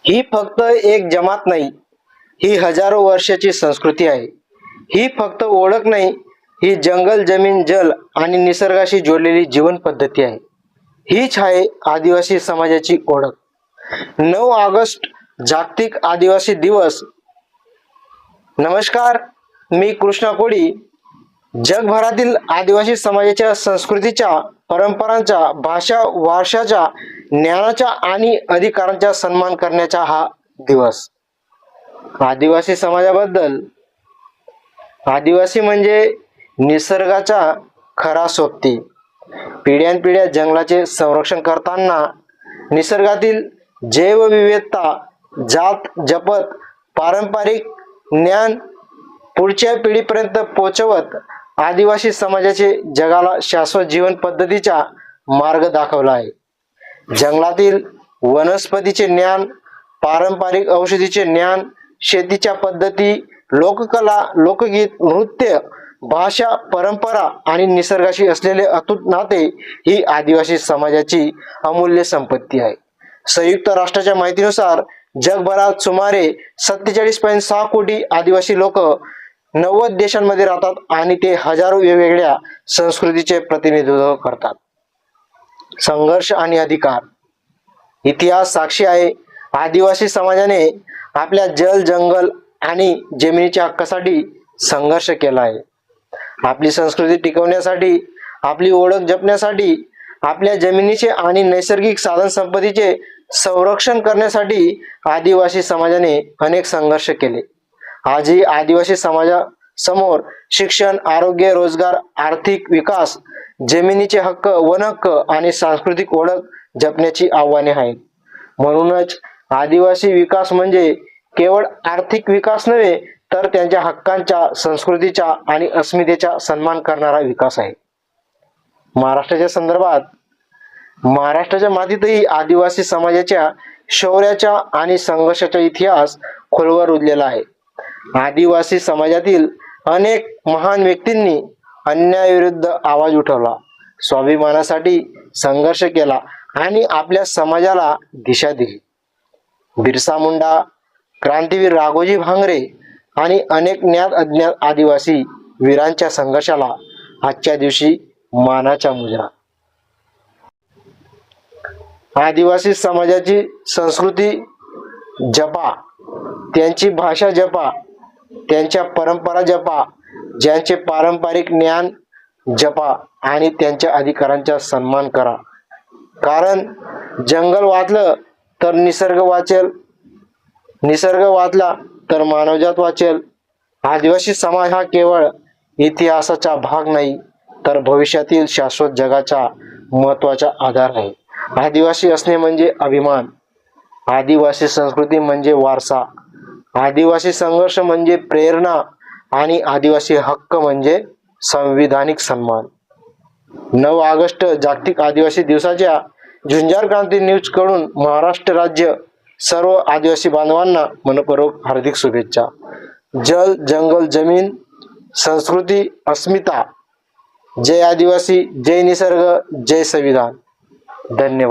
ही फक्त एक जमात नाही, ही हजारो वर्षाची संस्कृती आहे. ही फक्त ओळख नाही, ही जंगल, जमीन, जल आणि निसर्गाशी जोडलेली जीवन पद्धती आहे. हीच आहे आदिवासी समाजाची ओळख. 9 ऑगस्ट जागतिक आदिवासी दिवस. नमस्कार, मी कृष्णा कोळी. जगभरातील आदिवासी समाजाच्या संस्कृतीच्या, परंपरांच्या, भाषा, वारशाच्या, ज्ञानाच्या आणि अधिकारांचा सन्मान करण्याचा हा दिवस. आदिवासी समाजाबद्दल. आदिवासी म्हणजे निसर्गाचा खरा सोबती. पिढ्यानपिढ्या जंगलाचे संरक्षण करताना निसर्गातील जैवविविधता जात जपत पारंपरिक ज्ञान पुढच्या पिढीपर्यंत पोहोचवत आदिवासी समाजाचे जगाला शाश्वत जीवन पद्धतीचा मार्ग दाखवला आहे. जंगलातील वनस्पतीचे ज्ञान, पारंपरिक औषधीचे ज्ञान, शेतीच्या पद्धती, लोककला, लोकगीत, नृत्य, भाषा, परंपरा आणि निसर्गाशी असलेले अतूट नाते ही आदिवासी समाजाची अमूल्य संपत्ती आहे. संयुक्त राष्ट्राच्या माहितीनुसार जगभरात सुमारे 47.6 कोटी आदिवासी लोक 90 देशांमध्ये राहतात आणि ते हजारो वेगवेगळ्या संस्कृतीचे प्रतिनिधित्व करतात. संघर्ष आणि अधिकार. इतिहास साक्षी आहे, आदिवासी समाजाने आपल्या जल, जंगल आणि जमिनीच्या हक्कासाठी संघर्ष केला आहे. आपली संस्कृती टिकवण्यासाठी, आपली ओळख जपण्यासाठी, आपल्या जमिनीचे आणि नैसर्गिक साधन संपत्तीचे संरक्षण करण्यासाठी आदिवासी समाजाने अनेक संघर्ष केले. आजही आदिवासी समाजासमोर शिक्षण, आरोग्य, रोजगार, आर्थिक विकास, जमिनीचे हक्क, वन हक्क आणि सांस्कृतिक ओळख जपण्याची आव्हाने आहेत. म्हणूनच आदिवासी विकास म्हणजे केवळ आर्थिक विकास नव्हे, तर त्यांच्या हक्कांच्या, संस्कृतीच्या आणि अस्मितेचा सन्मान करणारा विकास आहे. महाराष्ट्राच्या संदर्भात. महाराष्ट्राच्या मातीतही आदिवासी समाजाच्या शौर्याचा आणि संघर्षाचा इतिहास खोलवर रुजलेला आहे. आदिवासी समाजातील अनेक महान व्यक्तींनी अन्यायाविरुद्ध आवाज उठवला, स्वाभिमानासाठी संघर्ष केला आणि आपल्या समाजाला दिशा दिली. बिरसा मुंडा, क्रांतीवीर राघोजी भांगरे आणि अनेक ज्ञात अज्ञात आदिवासी वीरांच्या संघर्षाला आजच्या दिवशी मानाचा मुजरा. आदिवासी समाजाची संस्कृती जपा, त्यांची भाषा जपा, त्यांच्या परंपरा जपा, ज्यांचे पारंपरिक ज्ञान जपा आणि त्यांच्या अधिकारांचा सन्मान करा. कारण जंगल वाचलं तर निसर्ग वाचेल, निसर्ग वाचला तर मानवजात वाचेल. आदिवासी समाज हा केवळ इतिहासाचा भाग नाही, तर भविष्यातील शाश्वत जगाचा महत्त्वाचा आधार आहे. आदिवासी असणे म्हणजे अभिमान, आदिवासी संस्कृती म्हणजे वारसा, आदिवासी संघर्ष म्हणजे प्रेरणा आणि आदिवासी हक्क म्हणजे संविधानिक सन्मान. 9 ऑगस्ट जागतिक आदिवासी दिवसाच्या झुंजार क्रांती न्यूज कडून महाराष्ट्र राज्य सर्व आदिवासी बांधवांना मनपूर्वक हार्दिक शुभेच्छा. जल, जंगल, जमीन, संस्कृती, अस्मिता. जय आदिवासी, जय निसर्ग, जय संविधान. धन्यवाद.